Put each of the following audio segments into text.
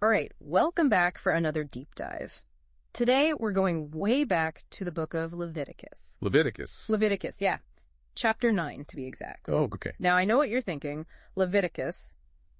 All right, welcome back for another deep dive. Today, we're going way back to the book of Leviticus. Leviticus. Leviticus, yeah. Chapter 9, to be exact. Oh, okay. Now, I know what you're thinking. Leviticus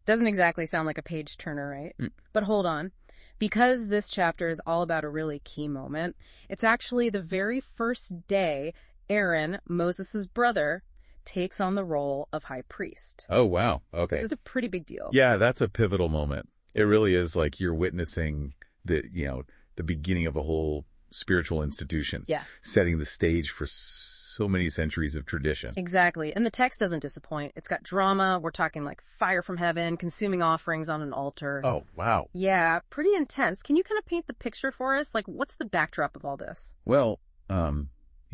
doesn't exactly sound like a page-turner, right? But hold on. Because this chapter is all about a really key moment, it's actually the very first day Aaron, Moses' brother, takes on the role of high priest. Oh, wow. Okay. This is a pretty big deal. Yeah, that's a pivotal moment. It really is like you're witnessing the beginning of a whole spiritual institution. Yeah. Setting the stage for so many centuries of tradition. Exactly. And the text doesn't disappoint. It's got drama. We're talking like fire from heaven, consuming offerings on an altar. Oh, wow. Yeah, pretty intense. Can you kind of paint the picture for us? Like, what's the backdrop of all this? Well, you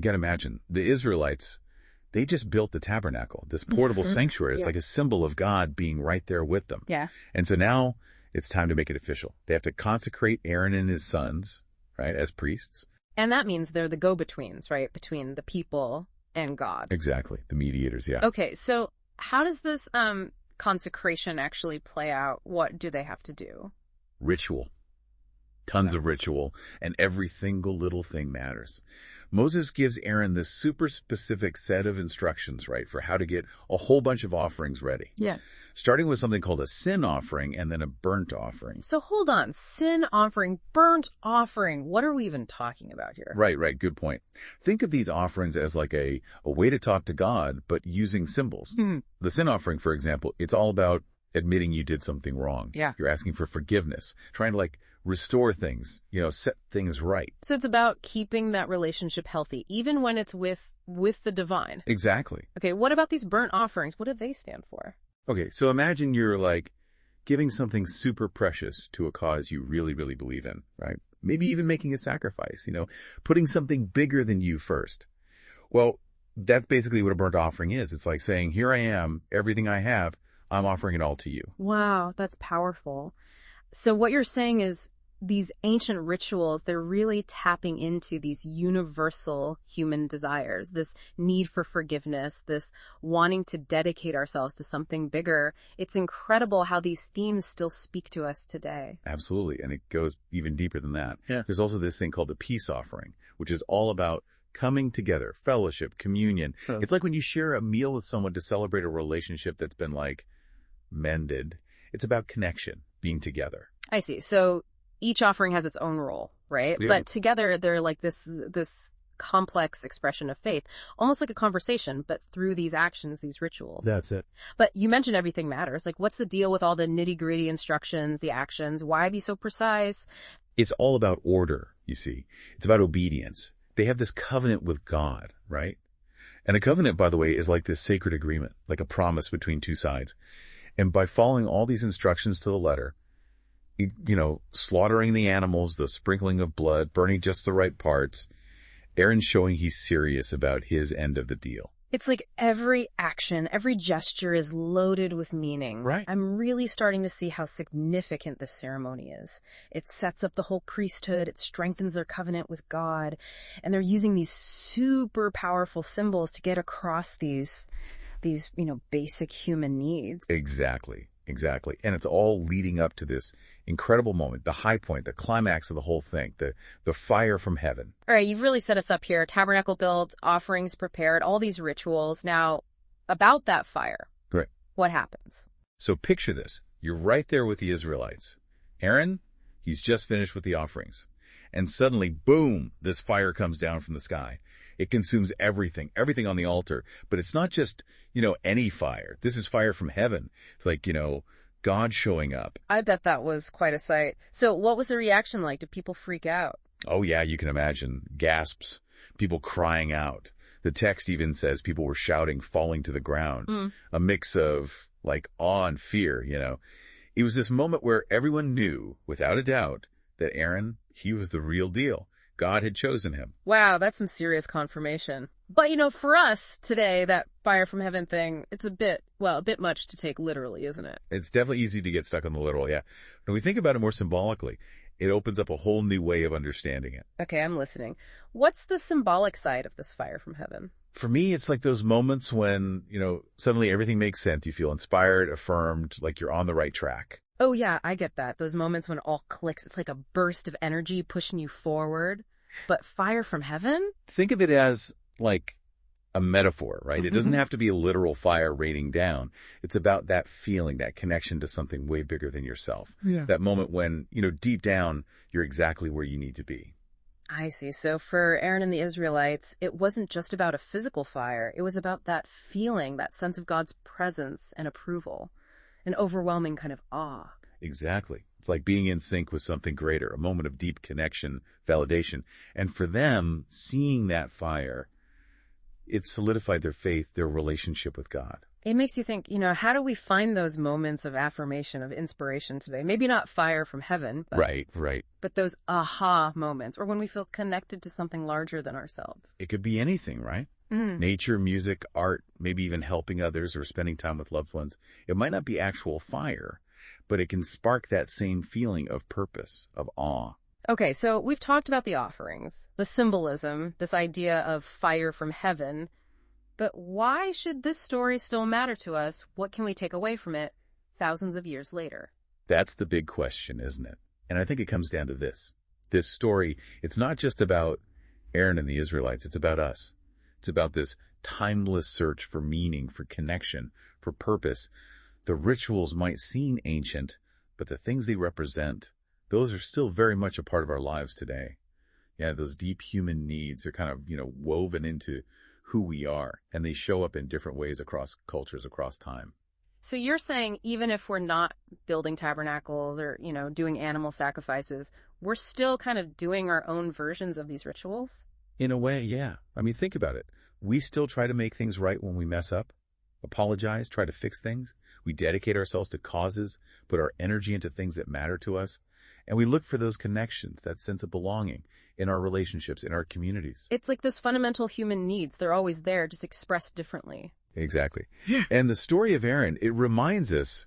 got to imagine the Israelites, they just built the tabernacle, this portable sanctuary. It's like a symbol of God being right there with them. Yeah. And so now it's time to make it official. They have to consecrate Aaron and his sons, right, as priests. And that means they're the go-betweens, right, between the people and God. Exactly. The mediators, yeah. Okay, so how does this consecration actually play out? What do they have to do? Ritual. Tons of ritual, and every single little thing matters. Moses gives Aaron this super specific set of instructions, right, for how to get a whole bunch of offerings ready. Yeah. Starting with something called a sin offering and then a burnt offering. So hold on. Sin offering, burnt offering. What are we even talking about here? Right. Good point. Think of these offerings as like a way to talk to God, but using symbols. The sin offering, for example, it's all about admitting you did something wrong. Yeah. You're asking for forgiveness, trying to restore things, set things right. So it's about keeping that relationship healthy, even when it's with the divine. Exactly. Okay, what about these burnt offerings? What do they stand for? Okay, so imagine you're giving something super precious to a cause you really, really believe in, right? Maybe even making a sacrifice, putting something bigger than you first. Well, that's basically what a burnt offering is. It's like saying, here I am, everything I have, I'm offering it all to you. Wow, that's powerful. So what you're saying is these ancient rituals, they're really tapping into these universal human desires, this need for forgiveness, this wanting to dedicate ourselves to something bigger. It's incredible how these themes still speak to us today. Absolutely. And it goes even deeper than that. Yeah. There's also this thing called the peace offering, which is all about coming together, fellowship, communion. Oh. It's like when you share a meal with someone to celebrate a relationship that's been mended. It's about connection, being together. I see. So each offering has its own role, right? Yeah. But together they're like this complex expression of faith, almost like a conversation, but through these actions, these rituals. That's it. But you mentioned everything matters. Like, what's the deal with all the nitty-gritty instructions, the actions? Why be so precise? It's all about order, you see. It's about obedience. They have this covenant with God, right? And a covenant, by the way, is like this sacred agreement, like a promise between two sides. And by following all these instructions to the letter, slaughtering the animals, the sprinkling of blood, burning just the right parts, Aaron's showing he's serious about his end of the deal. It's like every action, every gesture is loaded with meaning. Right. I'm really starting to see how significant this ceremony is. It sets up the whole priesthood. It strengthens their covenant with God. And they're using these super powerful symbols to get across these basic human needs. Exactly. And it's all leading up to this incredible moment, the high point, the climax of the whole thing, the fire from heaven. All right, you've really set us up here. Tabernacle built, offerings prepared, all these rituals. Now, about that fire. Great. What happens? So picture this. You're right there with the Israelites. Aaron, he's just finished with the offerings. And suddenly, boom, this fire comes down from the sky. It consumes everything on the altar. But it's not just, any fire. This is fire from heaven. It's like, God showing up. I bet that was quite a sight. So what was the reaction like? Did people freak out? Oh, yeah, you can imagine. Gasps, people crying out. The text even says people were shouting, falling to the ground. A mix of, awe and fear, It was this moment where everyone knew, without a doubt, that Aaron, he was the real deal. God had chosen him. Wow, that's some serious confirmation. But, for us today, that fire from heaven thing, it's a bit much to take literally, isn't it? It's definitely easy to get stuck on the literal, yeah. When we think about it more symbolically, it opens up a whole new way of understanding it. Okay, I'm listening. What's the symbolic side of this fire from heaven? For me, it's like those moments when, suddenly everything makes sense. You feel inspired, affirmed, like you're on the right track. Oh yeah, I get that. Those moments when it all clicks, it's like a burst of energy pushing you forward. But fire from heaven? Think of it as like a metaphor, right? It doesn't Mhm. have to be a literal fire raining down. It's about that feeling, that connection to something way bigger than yourself. Yeah. That moment when, deep down, you're exactly where you need to be. I see. So for Aaron and the Israelites, it wasn't just about a physical fire. It was about that feeling, that sense of God's presence and approval, an overwhelming kind of awe. Exactly. It's like being in sync with something greater, a moment of deep connection, validation. And for them, seeing that fire, it solidified their faith, their relationship with God. It makes you think, how do we find those moments of affirmation, of inspiration today? Maybe not fire from heaven, Right. but those aha moments, or when we feel connected to something larger than ourselves. It could be anything, right? Mm. Nature, music, art, maybe even helping others or spending time with loved ones. It might not be actual fire, but it can spark that same feeling of purpose, of awe. Okay, so we've talked about the offerings, the symbolism, this idea of fire from heaven. But why should this story still matter to us? What can we take away from it thousands of years later? That's the big question, isn't it? And I think it comes down to this. This story, it's not just about Aaron and the Israelites. It's about us. It's about this timeless search for meaning, for connection, for purpose. The rituals might seem ancient, but the things they represent, those are still very much a part of our lives today. Yeah, those deep human needs are kind of, woven into who we are, and they show up in different ways across cultures, across time. So you're saying even if we're not building tabernacles or, doing animal sacrifices, we're still kind of doing our own versions of these rituals? In a way, yeah. I mean, think about it. We still try to make things right when we mess up, apologize, try to fix things. We dedicate ourselves to causes, put our energy into things that matter to us, and we look for those connections, that sense of belonging in our relationships, in our communities. It's like those fundamental human needs. They're always there, just expressed differently. Exactly. And the story of Aaron, it reminds us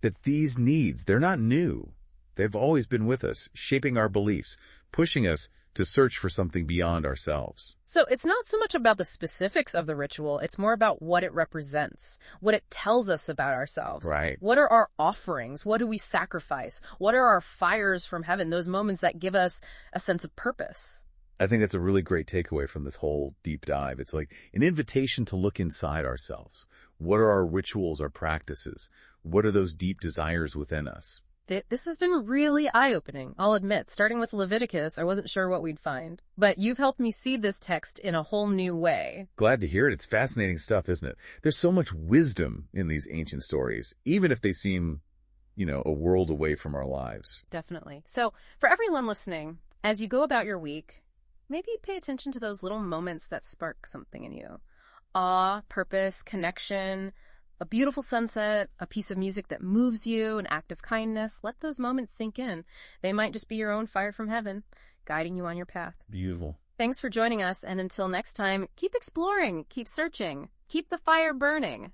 that these needs, they're not new. They've always been with us, shaping our beliefs, pushing us to search for something beyond ourselves. So it's not so much about the specifics of the ritual, it's more about what it represents, what it tells us about ourselves. Right. What are our offerings? What do we sacrifice? What are our fires from heaven? Those moments that give us a sense of purpose. I think that's a really great takeaway from this whole deep dive. It's like an invitation to look inside ourselves. What are our rituals, our practices? What are those deep desires within us? This has been really eye-opening, I'll admit. Starting with Leviticus, I wasn't sure what we'd find. But you've helped me see this text in a whole new way. Glad to hear it. It's fascinating stuff, isn't it? There's so much wisdom in these ancient stories, even if they seem, a world away from our lives. Definitely. So, for everyone listening, as you go about your week, maybe pay attention to those little moments that spark something in you. Awe, purpose, connection, a beautiful sunset, a piece of music that moves you, an act of kindness. Let those moments sink in. They might just be your own fire from heaven, guiding you on your path. Beautiful. Thanks for joining us, and until next time, keep exploring, keep searching, keep the fire burning.